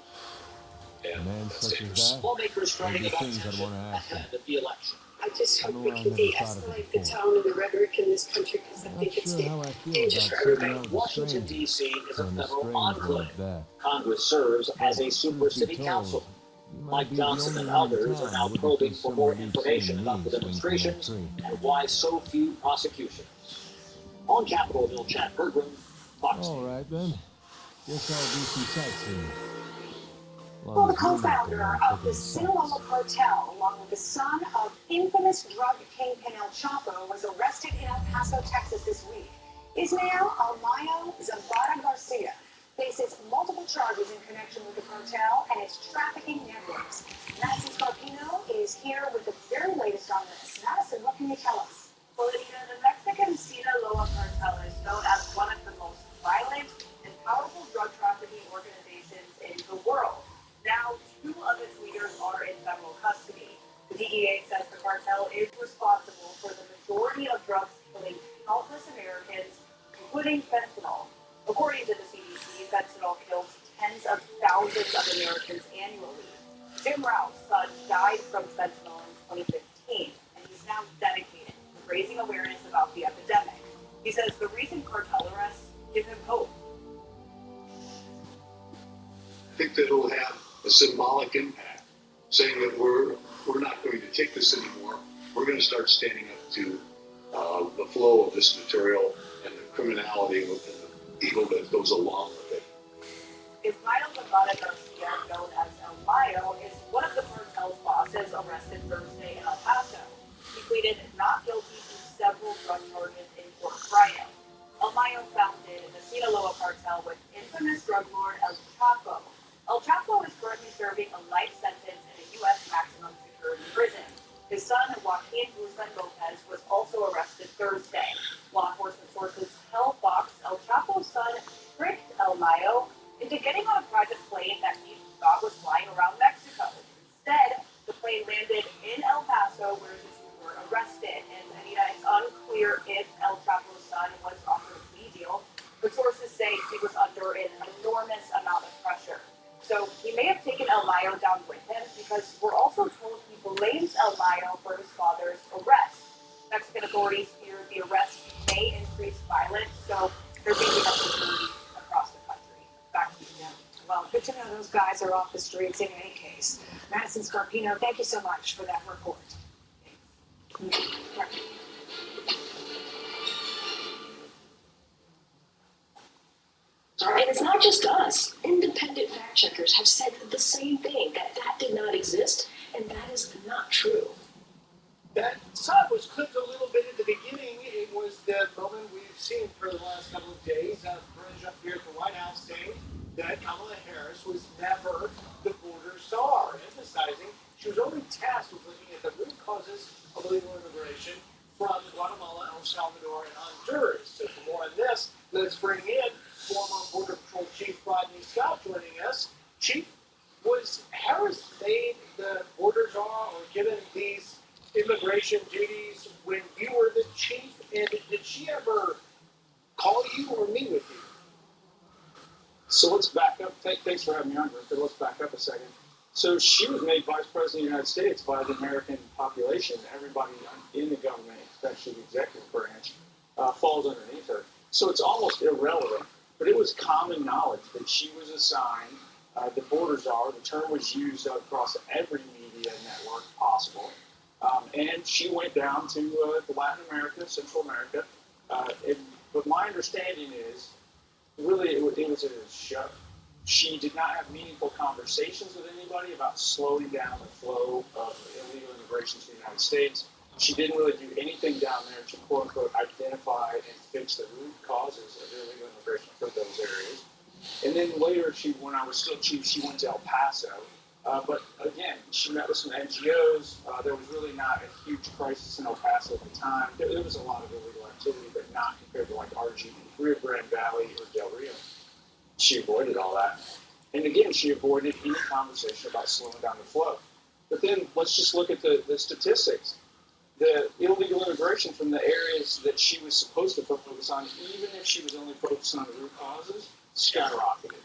And that's dangerous. Lawmakers writing about tension ahead of the election. I just hope we can de-escalate the tone and the rhetoric in this country because I think it's dangerous for everybody. Washington, D.C. is a federal enclave. Congress serves as a super city council. Mike Johnson and others are now probing for more information about the demonstrations and why so few prosecutions. On Capitol Hill, Chad Pergram, Fox. All right, then. Guess I'll do some sightseeing. Well, the co-founder of the Sinaloa cartel, along with the son of infamous drug kingpin El Chapo, was arrested in El Paso, Texas this week. Ismael Almayo Zapata Garcia faces multiple charges in connection with the cartel and its trafficking networks. Madison Scarpino is here with the very latest on this. Madison, what can you tell us? Well, Anita, the Mexican Sinaloa cartel is known as one of the most violent and powerful drug trafficking organizations in the world. Now, 2 of its leaders are in federal custody. The DEA says the cartel is responsible for the majority of drugs killing countless Americans, including fentanyl. According to the CDC, fentanyl kills tens of thousands of Americans annually. Jim Rau's son died from fentanyl in 2015, and he's now dedicated to raising awareness about the epidemic. He says the recent cartel arrests give him hope. I think that it'll have a symbolic impact, saying that we're not going to take this anymore. We're going to start standing up to the flow of this material and the criminality and the evil that goes along with it. Ismael Zapata Garcia, known as El Mayo, is one of the cartel's bosses arrested Thursday in El Paso. He pleaded not guilty to several drug charges in Fort Bryan. El Mayo founded the Sinaloa cartel with infamous drug lord El Chapo. El Chapo is currently serving a life sentence in a U.S. maximum security prison. His son, Joaquin Guzman Lopez, was also arrested Thursday. Law enforcement sources tell Fox El Chapo's son tricked El Mayo into getting on a private plane that he thought was flying around Mexico. Instead, the plane landed in El Paso, where the 2 were arrested. And Anita, it's unclear if El Chapo's son was offered a plea deal, but sources say he was under an enormous amount of pressure. So he may have taken El Mayo down with him, because we're also told he blames El Mayo for his father's arrest. Mexican authorities fear the arrest may increase violence, so they're beefing up security across the country. Back to you now. Well, good to know those guys are off the streets in any case. Madison Scarpino, thank you so much for that report. Right. And it's not just us. Independent fact checkers have said the same thing, that did not exist, and that is not true. That side was clipped a little bit at the beginning. It was the moment we've seen for the last couple of days. Bridge up here at the White House saying that Kamala Harris was never the border czar, emphasizing she was only tasked with looking at the root causes of illegal immigration from Guatemala, El Salvador, and Honduras. So for more on this, let's bring in former Border Patrol Chief Rodney Scott joining us. Chief, was Harris made the border czar or given these immigration duties when you were the chief? And did she ever call you or meet with you? So let's back up. Thanks for having me on, Griffith. Let's back up a second. So she was made Vice President of the United States by the American population. Everybody in the government, especially the executive branch, falls underneath her. So it's almost irrelevant. But it was common knowledge that she was assigned the border czar. The term was used across every media network possible. And she went down to Latin America, Central America. But my understanding is, really, it was a show. She did not have meaningful conversations with anybody about slowing down the flow of illegal immigration to the United States. She didn't really do anything down there to, quote-unquote, identify and fix the root causes of illegal immigration from those areas. And then later, when I was still chief, she went to El Paso. But again, she met with some NGOs. There was really not a huge crisis in El Paso at the time. There was a lot of illegal activity, but not compared to like RG, Rio Grande Valley, or Del Rio. She avoided all that. And again, she avoided any conversation about slowing down the flow. But then let's just look at the statistics. The illegal immigration from the areas that she was supposed to focus on, even if she was only focusing on the root causes, skyrocketed.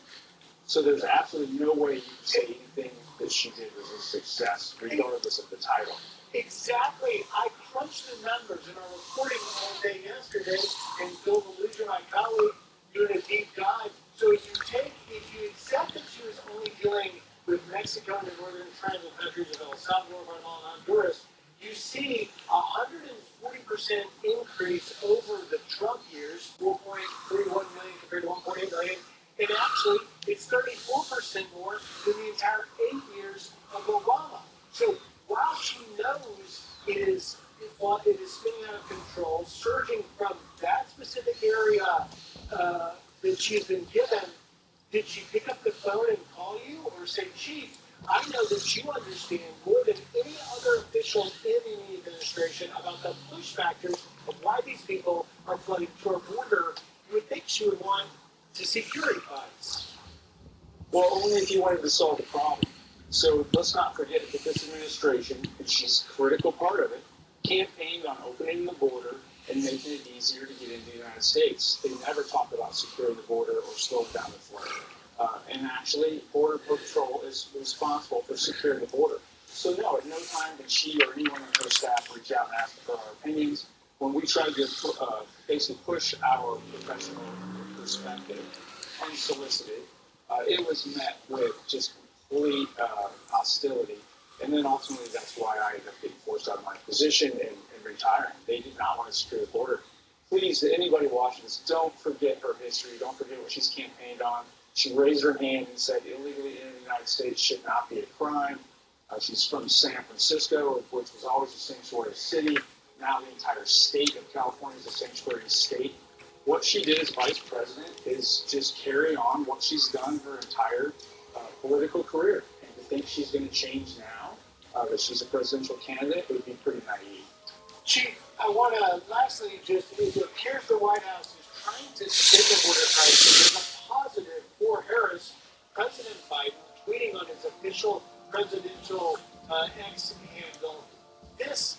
So there's absolutely no way you can say anything that she did was a success, regardless of the title. Exactly. I crunched the numbers in our reporting all day yesterday, and Bill Beluga, my colleague, doing a deep dive. So if you accept that she was only dealing with Mexico and the northern triangle countries of El Salvador, Guatemala, and Honduras, you see a 140% increase over the Trump years, 4.31 million compared to 1.8 million. And actually, it's 34% more than the entire 8 years of Obama. So while she knows it is spinning out of control, surging from that specific area that she's been given, did she pick up the phone and call you or say, Chief, I know that you understand more than any other official in the administration about the push factors of why these people are flooding to our border. You would think she would want to security funds. Well, only if you wanted to solve the problem. So let's not forget that this administration, and she's a critical part of it, campaigned on opening the border and making it easier to get into the United States. They never talked about securing the border or slowing down the flow. And actually, Border Patrol is responsible for securing the border. So no, at no time did she or anyone on her staff reach out and ask for our opinions. When we tried to basically push our professional perspective unsolicited, it was met with just complete hostility. And then ultimately, that's why I ended up getting forced out of my position and retiring. They did not want to secure the border. Please, anybody watching this, don't forget her history. Don't forget what she's campaigned on. She raised her hand and said illegally in the United States should not be a crime. She's from San Francisco, which was always a sanctuary city. Now the entire state of California is a sanctuary state. What she did as vice president is just carry on what she's done her entire political career. And to think she's going to change now, that she's a presidential candidate, would be pretty naive. Chief, I want to lastly just, it appears the White House is trying to spin the border crisis as a positive for Harris. President Biden tweeting on his official presidential X handle this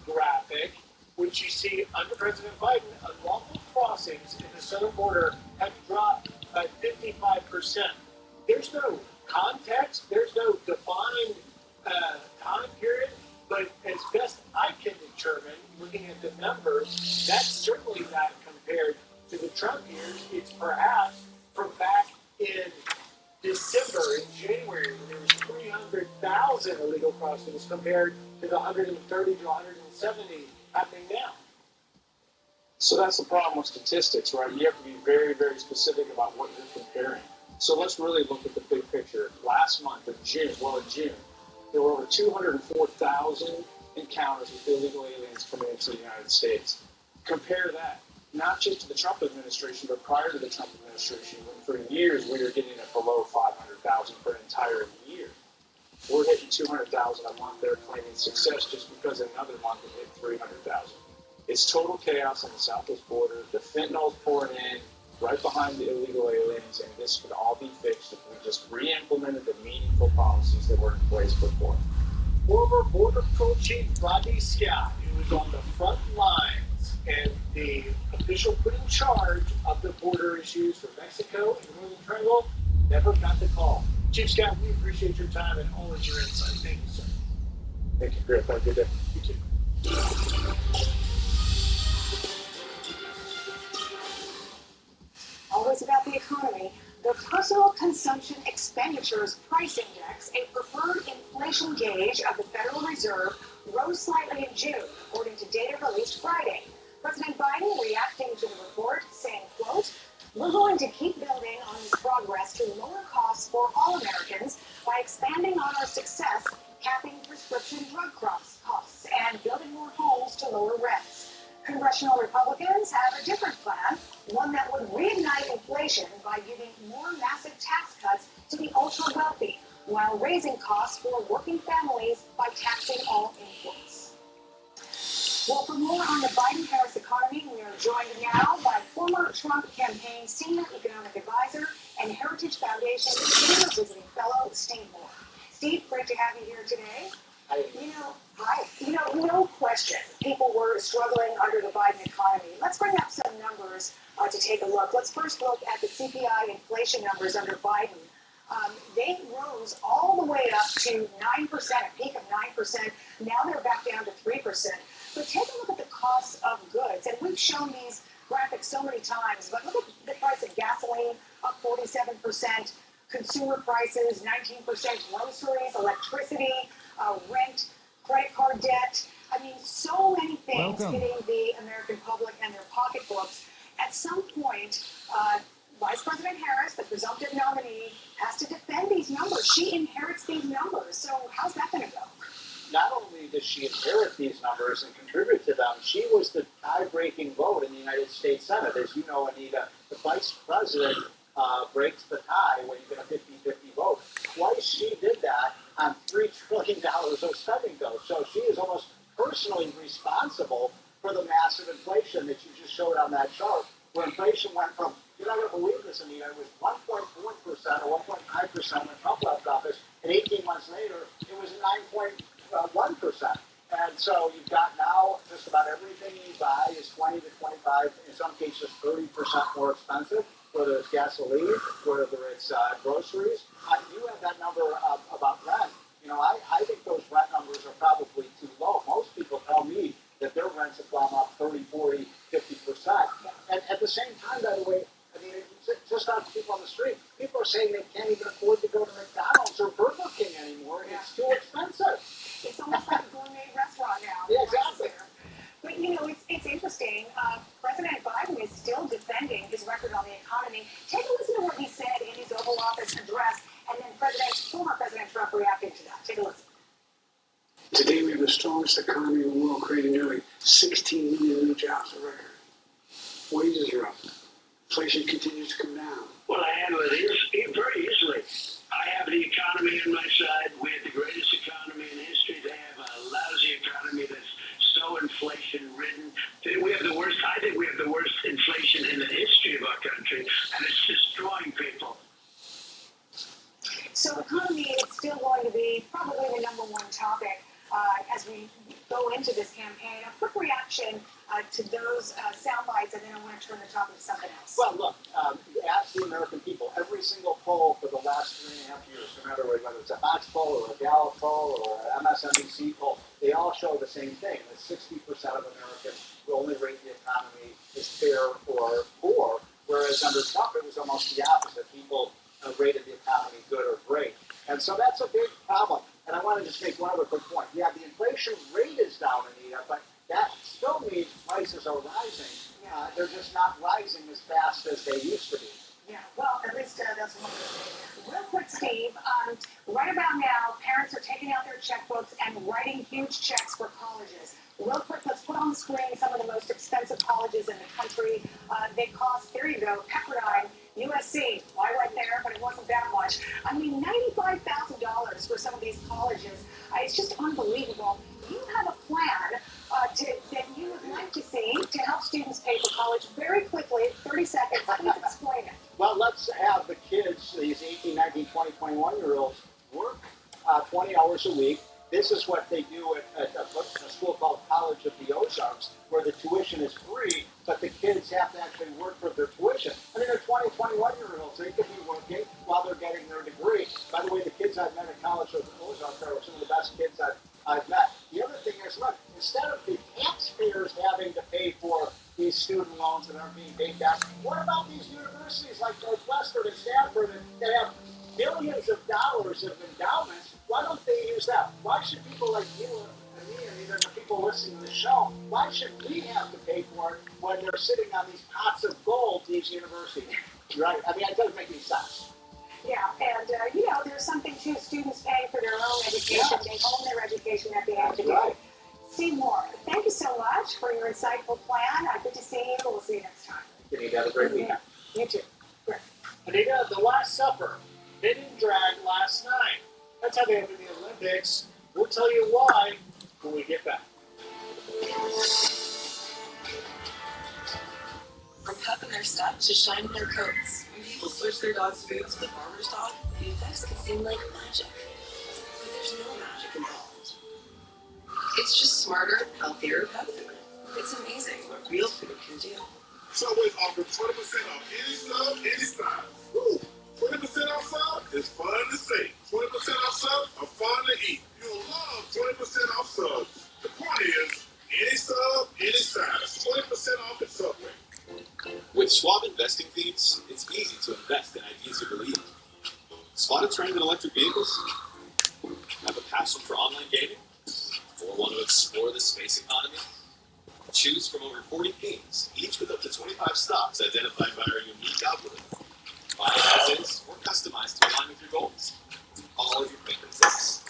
graphic, which you see under President Biden, unlawful crossings in the southern border have dropped by 55%. There's no context, there's no defined time period, but as best I can determine, looking at the numbers, that's certainly not compared to the Trump years. It's perhaps from back in December and January when there was 300,000 illegal crossings compared to the 130 to 170 happening now. So that's the problem with statistics, right? You have to be very, very specific about what you're comparing. So let's really look at the big picture. Last month, in June, there were over 204,000 encounters with illegal aliens coming into the United States. Compare that, not just to the Trump administration, but prior to the Trump administration, when for years we were getting it below 500,000 for an entire year. We're hitting 200,000 a month. They're claiming success just because another month it hit 300,000. It's total chaos on the southwest border. The fentanyl's pouring in right behind the illegal aliens, and this could all be fixed if we just re-implemented the meaningful policies that were in place before. Former Border Patrol Chief Rodney Scott, who was on the front lines and the official put in charge of the border issues for Mexico and the Northern Triangle, never got the call. Chief Scott, we appreciate your time and always your insight. Thank you, sir. Thank you, Griff. Have a good day. You too. Always about the economy. The Personal Consumption Expenditures Price Index, a preferred inflation gauge of the Federal Reserve, rose slightly in June, according to data released Friday. President Biden reacting to the report, saying, quote, "We're going to keep building on this progress to lower costs for all Americans by expanding on our success, capping prescription drug costs, and building more homes to lower rents." Congressional Republicans have a different plan, one that would reignite inflation by giving more massive tax cuts to the ultra-wealthy, while raising costs for working families by taxing all imports. Well, for more on the Biden-Harris economy, we are joined now by former Trump campaign senior economic advisor and Heritage Foundation senior visiting fellow, Steve Moore. Steve, great to have you here today. No question, people were struggling under the Biden economy. Let's bring up some numbers to take a look. Let's first look at the CPI inflation numbers under Biden. They rose all the way up to 9%, a peak of 9%. Now they're back down to 3%. But take a look at the cost of goods. And we've shown these graphics so many times, but look at the price of gasoline, up 47%, consumer prices, 19%, groceries, electricity, rent, credit card debt. I mean, so many things hitting the American public and their pocketbooks. At some point, Vice President Harris, the presumptive nominee, has to defend these numbers. She inherits these numbers. So how's that going to go? Not only did she inherit these numbers and contribute to them, she was the tie-breaking vote in the United States Senate. As you know, Anita, the vice president breaks the tie when you get a 50-50 vote. Twice she did that on $3 trillion of spending bills. So she is almost personally responsible for the massive inflation that you just showed on that chart, where inflation went from, you're not going to believe this, Anita, it was 1.1% or 1.5% when Trump left office, and 18 months later, it was 9.1%. And so you've got now just about everything you buy is 20 to 25, in some cases 30% more expensive, whether it's gasoline, whether it's groceries. You have that number about rent. You know, I think those rent numbers are probably too low. Most people tell me that their rents have gone up 30, 40, 50%. And at the same time, by the way, I mean, just on people on the street, people are saying they can't even afford to go to McDonald's or Burger King anymore. Yeah. It's too expensive. It's almost like a gourmet restaurant now. Yeah, exactly. But, you know, it's interesting. President Biden is still defending his record on the economy. Take a listen to what he said in his Oval Office address, and then former President Trump reacted to that. Take a listen. Today we have the strongest economy in the world, creating nearly 16 million new jobs a record. Wages are up. Inflation continues to come down. Well, I handle it very easily. I have the economy on my side. We have the greatest economy in history. They have a lousy economy that's so inflation-ridden. We have the worst. I think we have the worst inflation in the history of our country, and it's destroying people. So economy is still going to be probably the number one topic as we go into this campaign. A quick reaction to those sound bites, and then I want to turn the topic to something else. Well, look, ask the American people. Every single poll for the last 3.5 years, no matter whether it's a Fox poll or a Gallup poll or an MSNBC poll, they all show the same thing, that 60% of Americans will only rate the economy as fair or poor, whereas under Trump it was almost the opposite. People rated the economy good or great. And so that's a big problem. And I want to just make one other quick point. Yeah, the inflation rate is down, Anita, but that still means prices are rising. They're just not rising as fast as they used to be. Yeah, well, at least that's one thing. Real quick, Steve, right about now, parents are taking out their checkbooks and writing huge checks for colleges. Real quick, let's put on the screen some of the most expensive colleges in the country. They cost, there you go, Pepperdine, USC, why right there, but it wasn't that much. I mean, $95,000 for some of these colleges. It's just unbelievable. You have a plan that you would like to see to help students pay for college very quickly, 30 seconds. Please explain it. Well, let's have the kids, these 18, 19, 20, 21-year-olds, work 20 hours a week. This is what they do at a school called College of the Ozarks, where the tuition is free, but the kids have to actually work for their tuition. I mean, they're 20, 21-year-olds. They could be working while they're getting their degree. By the way, the kids I've met at College of the Ozarks are some of the best kids I've met. The other thing is, look, instead of the taxpayers having to pay for these student loans that aren't being paid back, what about these universities like Northwestern and Stanford that have billions of dollars of endowments? Why don't they use that? Why should people like you and me and even the people listening to the show, why should we have to pay for it when they're sitting on these pots of gold, these universities? Right? I mean, it doesn't make any sense. Yeah, and, you know, there's something to students paying for their own education. Yeah. They own their education at the end of the day. Steve Moore, thank you so much for your insightful plan. Good to see you. We'll see you next time. Anita, have a great weekend. You too. Great. Anita, the Last Supper. They didn't drag last night. That's how they have in the Olympics. We'll tell you why when we get back. From cupping their stuff to shining their coats. When people switch their dog's food to the farmer's dog, the effects can seem like magic. But there's no magic involved. It's just smarter, healthier pet food. It's amazing what real food can do. Subway's offering 20% off any sub, any size. Woo! 20% off subs is fun to say. 20% off subs are fun to eat. You'll love 20% off subs. The point is, any sub, any size. 20% off at Subway. With Schwab investing themes, it's easy to invest in ideas you believe in. Spot a trend in electric vehicles? Have a passion for online gaming? Or want to explore the space economy? Choose from over 40 themes, each with up to 25 stocks identified by our unique algorithm. Buy it as is or customized to align with your goals. All of your favorite tips.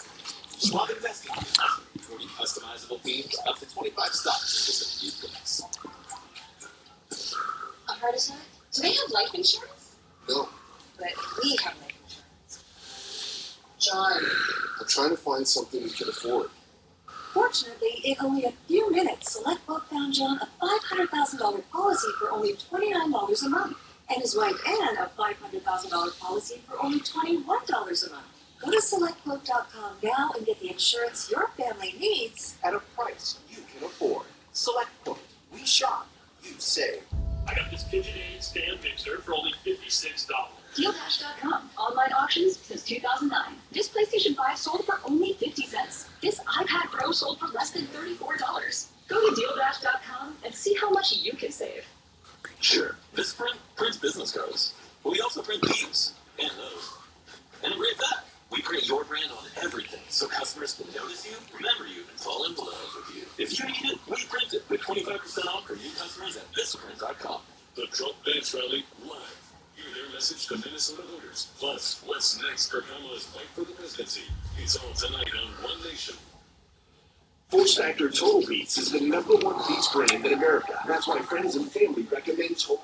Schwab investing themes, 40 customizable themes, up to 25 stocks in just a few clicks. A heart attack? Do they have life insurance? No, But we have life insurance. John. I'm trying to find something we can afford. Fortunately, in only a few minutes, SelectQuote found John a $500,000 policy for only $29 a month, and his wife Anne a $500,000 policy for only $21 a month. Go to SelectQuote.com now and get the insurance your family needs At a price you can afford. SelectQuote. We shop. You save. I got this KitchenAid stand mixer for only $56. DealDash.com. Online auctions since 2009. This PlayStation 5 sold for only 50 cents. This iPad Pro sold for less than $34. Go to DealDash.com and see how much you can save. Sure, this print prints business cards, but we also print these and those. And a great fact, we print your brand on everything so customers can notice you, remember you, and fall in love with you. If you need it, we print it with 25% off for new customers at thisprint.com. The Trump Bench Rally live. Hear their message to Minnesota voters. Plus, what's next for Kamala's fight for the presidency? It's all tonight on One Nation. Force Factor Total Beats is the #1 beats brand in America. That's why friends and family recommend Total.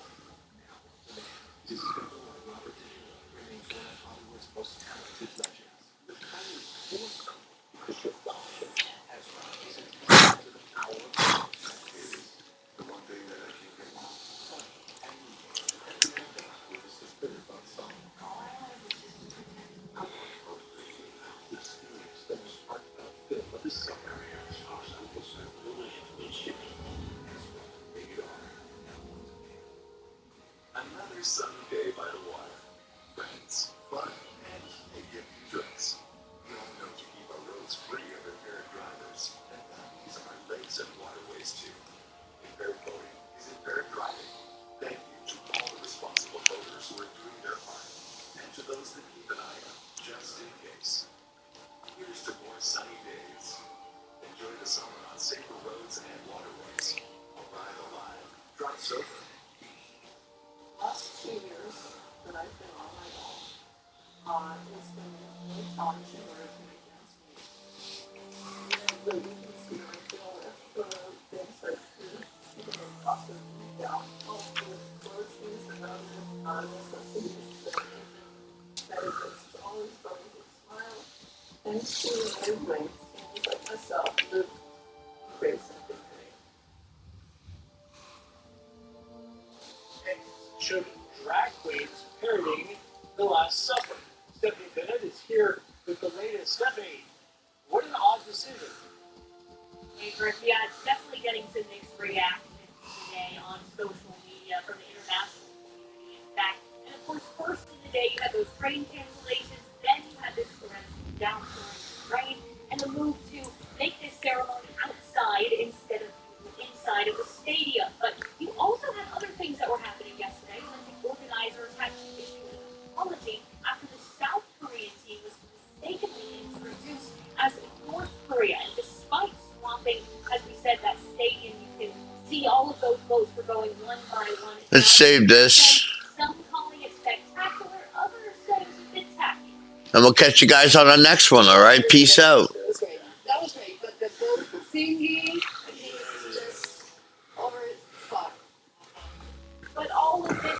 Another sunny day by the water. Friends, fun, and a gift drinks. We all know to keep our roads free of impaired drivers, and these are our lakes and waterways too. Impaired voting is impaired driving. Thank you to all the responsible voters who are doing their part, and to those that keep an eye on, just in case. Here's to more sunny days. Enjoy the summer on safer roads and waterways. Ride alive. Drive sober. Last 2 years that I've been on my own, it's been really challenging working against me. But you can see I feel if the things are true, because the process of down, all the groceries and other necessities that it's always going to smile and see everything things like myself live grace and dignity. Showed drag queens parodying The Last Supper. Stephanie Bennett is here with the latest. Stephanie, what an odd decision. Hey, Rick, yeah, it's definitely getting some mixed reactions today on social media from the international community. In fact, and of course, first in the day, you had those train cancellations, then you had this horrendous downpouring of rain, and the move to make this ceremony outside instead of inside of the stadium. But you also had other things that were happening yesterday when the organizers had to issue an apology after the South Korean team was mistakenly introduced as North Korea. And despite swamping, as we said, that stadium, you can see all of those votes were going one by one. Let's save this. Some calling it spectacular, others said it was a bit tacky. And we'll catch you guys on the next one, all right? Peace out.